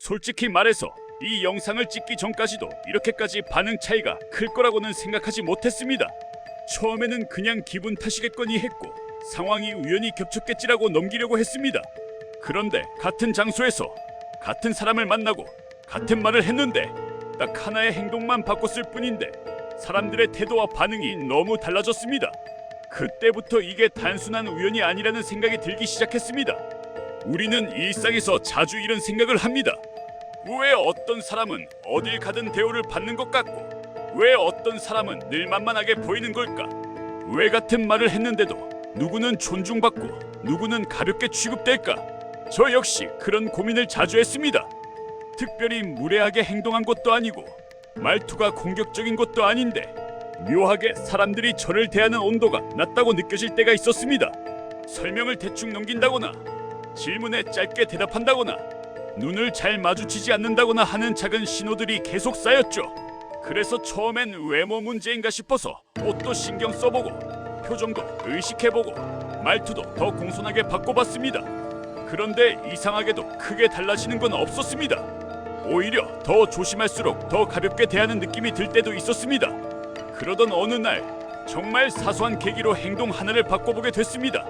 솔직히 말해서 이 영상을 찍기 전까지도 이렇게까지 반응 차이가 클 거라고는 생각하지 못했습니다. 처음에는 그냥 기분 탓이겠거니 했고 상황이 우연히 겹쳤겠지라고 넘기려고 했습니다. 그런데 같은 장소에서 같은 사람을 만나고 같은 말을 했는데 딱 하나의 행동만 바꿨을 뿐인데 사람들의 태도와 반응이 너무 달라졌습니다. 그때부터 이게 단순한 우연이 아니라는 생각이 들기 시작했습니다. 우리는 일상에서 자주 이런 생각을 합니다. 왜 어떤 사람은 어딜 가든 대우를 받는 것 같고 왜 어떤 사람은 늘 만만하게 보이는 걸까? 왜 같은 말을 했는데도 누구는 존중받고 누구는 가볍게 취급될까? 저 역시 그런 고민을 자주 했습니다. 특별히 무례하게 행동한 것도 아니고 말투가 공격적인 것도 아닌데 묘하게 사람들이 저를 대하는 온도가 낮다고 느껴질 때가 있었습니다. 설명을 대충 넘긴다거나 질문에 짧게 대답한다거나 눈을 잘 마주치지 않는다거나 하는 작은 신호들이 계속 쌓였죠. 그래서 처음엔 외모 문제인가 싶어서 옷도 신경 써보고 표정도 의식해보고 말투도 더 공손하게 바꿔봤습니다. 그런데 이상하게도 크게 달라지는 건 없었습니다. 오히려 더 조심할수록 더 가볍게 대하는 느낌이 들 때도 있었습니다. 그러던 어느 날 정말 사소한 계기로 행동 하나를 바꿔보게 됐습니다.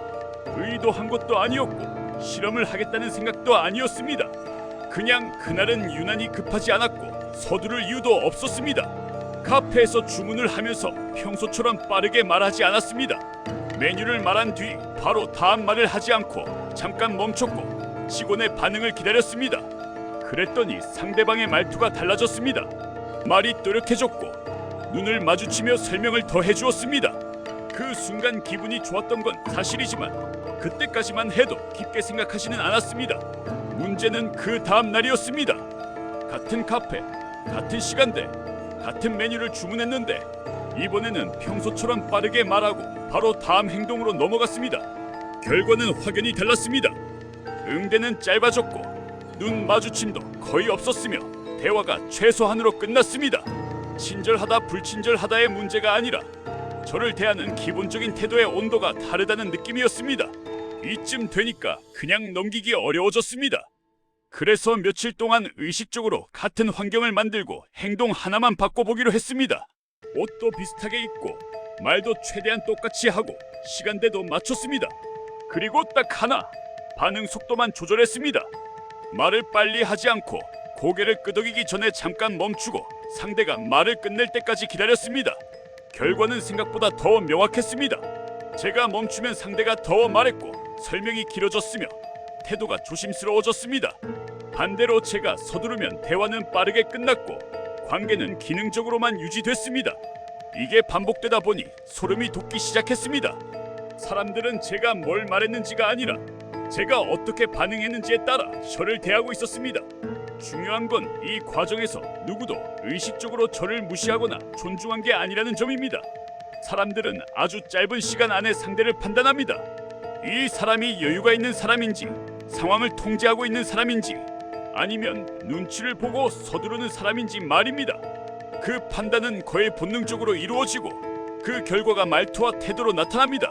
의도한 것도 아니었고 실험을 하겠다는 생각도 아니었습니다. 그냥 그날은 유난히 급하지 않았고 서두를 이유도 없었습니다. 카페에서 주문을 하면서 평소처럼 빠르게 말하지 않았습니다. 메뉴를 말한 뒤 바로 다음 말을 하지 않고 잠깐 멈췄고 직원의 반응을 기다렸습니다. 그랬더니 상대방의 말투가 달라졌습니다. 말이 또렷해졌고 눈을 마주치며 설명을 더 해주었습니다. 그 순간 기분이 좋았던 건 사실이지만 그때까지만 해도 깊게 생각하지는 않았습니다. 문제는 그 다음 날이었습니다. 같은 카페, 같은 시간대, 같은 메뉴를 주문했는데 이번에는 평소처럼 빠르게 말하고 바로 다음 행동으로 넘어갔습니다. 결과는 확연히 달랐습니다. 응대는 짧아졌고 눈 마주침도 거의 없었으며 대화가 최소한으로 끝났습니다. 친절하다 불친절하다의 문제가 아니라 저를 대하는 기본적인 태도의 온도가 다르다는 느낌이었습니다. 이쯤 되니까 그냥 넘기기 어려워졌습니다. 그래서 며칠 동안 의식적으로 같은 환경을 만들고 행동 하나만 바꿔보기로 했습니다. 옷도 비슷하게 입고 말도 최대한 똑같이 하고 시간대도 맞췄습니다. 그리고 딱 하나, 반응 속도만 조절했습니다. 말을 빨리 하지 않고 고개를 끄덕이기 전에 잠깐 멈추고 상대가 말을 끝낼 때까지 기다렸습니다. 결과는 생각보다 더 명확했습니다. 제가 멈추면 상대가 더 말했고 설명이 길어졌으며 태도가 조심스러워졌습니다. 반대로 제가 서두르면 대화는 빠르게 끝났고 관계는 기능적으로만 유지됐습니다. 이게 반복되다 보니 소름이 돋기 시작했습니다. 사람들은 제가 뭘 말했는지가 아니라 제가 어떻게 반응했는지에 따라 저를 대하고 있었습니다. 중요한 건 이 과정에서 누구도 의식적으로 저를 무시하거나 존중한 게 아니라는 점입니다. 사람들은 아주 짧은 시간 안에 상대를 판단합니다. 이 사람이 여유가 있는 사람인지, 상황을 통제하고 있는 사람인지, 아니면 눈치를 보고 서두르는 사람인지 말입니다. 그 판단은 거의 본능적으로 이루어지고 그 결과가 말투와 태도로 나타납니다.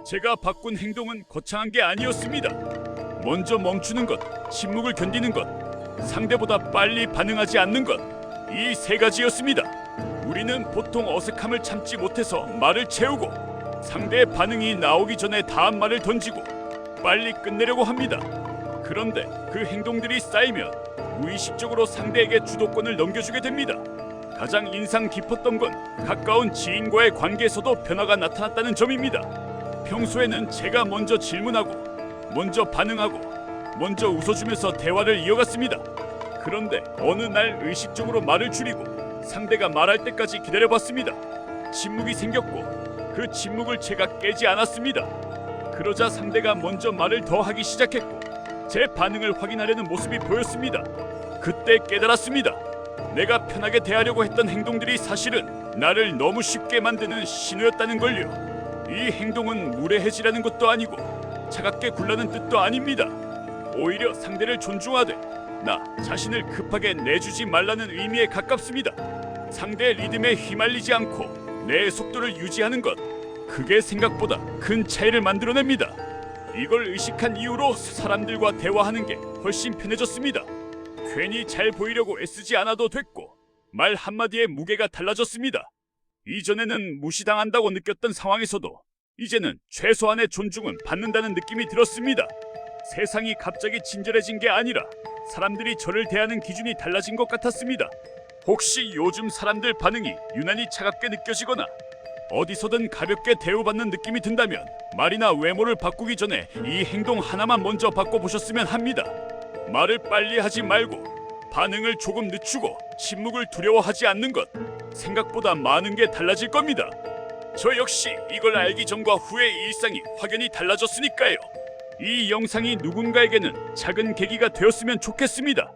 제가 바꾼 행동은 거창한 게 아니었습니다. 먼저 멈추는 것, 침묵을 견디는 것, 상대보다 빨리 반응하지 않는 것, 이 세 가지였습니다. 우리는 보통 어색함을 참지 못해서 말을 채우고 상대의 반응이 나오기 전에 다음 말을 던지고 빨리 끝내려고 합니다. 그런데 그 행동들이 쌓이면 무의식적으로 상대에게 주도권을 넘겨주게 됩니다. 가장 인상 깊었던 건 가까운 지인과의 관계에서도 변화가 나타났다는 점입니다. 평소에는 제가 먼저 질문하고 먼저 반응하고 먼저 웃어주면서 대화를 이어갔습니다. 그런데 어느 날 의식적으로 말을 줄이고 상대가 말할 때까지 기다려봤습니다. 침묵이 생겼고 그 침묵을 제가 깨지 않았습니다. 그러자 상대가 먼저 말을 더 하기 시작했고 제 반응을 확인하려는 모습이 보였습니다. 그때 깨달았습니다. 내가 편하게 대하려고 했던 행동들이 사실은 나를 너무 쉽게 만드는 신호였다는 걸요. 이 행동은 무례해지라는 것도 아니고 차갑게 굴라는 뜻도 아닙니다. 오히려 상대를 존중하되 나 자신을 급하게 내주지 말라는 의미에 가깝습니다. 상대의 리듬에 휘말리지 않고 내 속도를 유지하는 것, 그게 생각보다 큰 차이를 만들어냅니다. 이걸 의식한 이후로 사람들과 대화하는 게 훨씬 편해졌습니다. 괜히 잘 보이려고 애쓰지 않아도 됐고 말 한마디에 무게가 달라졌습니다. 이전에는 무시당한다고 느꼈던 상황에서도 이제는 최소한의 존중은 받는다는 느낌이 들었습니다. 세상이 갑자기 친절해진 게 아니라 사람들이 저를 대하는 기준이 달라진 것 같았습니다. 혹시 요즘 사람들 반응이 유난히 차갑게 느껴지거나 어디서든 가볍게 대우받는 느낌이 든다면 말이나 외모를 바꾸기 전에 이 행동 하나만 먼저 바꿔보셨으면 합니다. 말을 빨리 하지 말고 반응을 조금 늦추고 침묵을 두려워하지 않는 것. 생각보다 많은 게 달라질 겁니다. 저 역시 이걸 알기 전과 후의 일상이 확연히 달라졌으니까요. 이 영상이 누군가에게는 작은 계기가 되었으면 좋겠습니다.